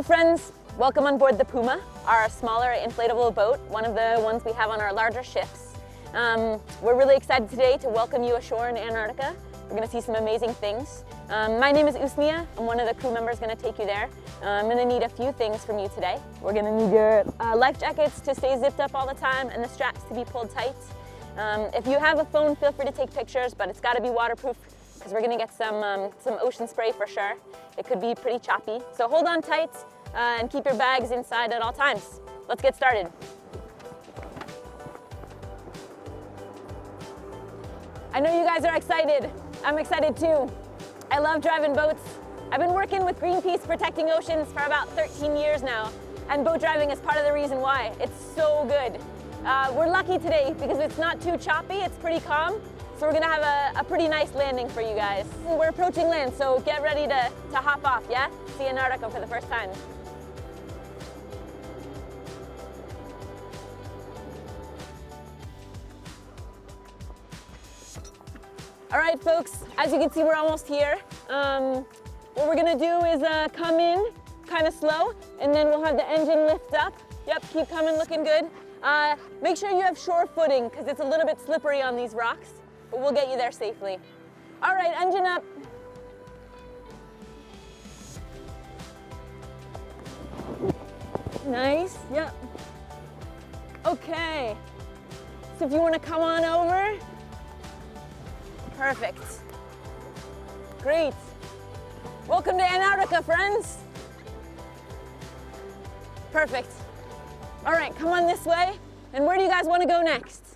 friends, welcome on board the Puma, our smaller inflatable boat, one of the ones we have on our larger ships. We're really excited today to welcome you ashore in Antarctica. We're going to see some amazing things. My name is Usnea. I'm one of the crew members going to take you there. I'm going to need a few things from you today. We're going to need your life jackets to stay zipped up all the time and the straps to be pulled tight. If you have a phone, feel free to take pictures, but it's got to be waterproof because we're going to get some ocean spray for sure. It could be pretty choppy. So hold on tight and keep your bags inside at all times. Let's get started. I know you guys are excited. I'm excited too. I love driving boats. I've been working with Greenpeace protecting oceans for about 13 years now, and boat driving is part of the reason why. It's so good. We're lucky today because it's not too choppy, it's pretty calm, so we're gonna have a pretty nice landing for you guys. We're approaching land, so get ready to hop off, yeah? See Antarctica for the first time. All right, folks, as you can see, we're almost here. What we're gonna do is come in kind of slow, and then we'll have the engine lift up. Yep, keep coming, looking good. Make sure you have shore footing, because it's a little bit slippery on these rocks, but we'll get you there safely. All right, engine up. Nice, yep. Okay, so if you want to come on over. Perfect. Great. Welcome to Antarctica, friends. Perfect. All right, come on this way. And where do you guys want to go next?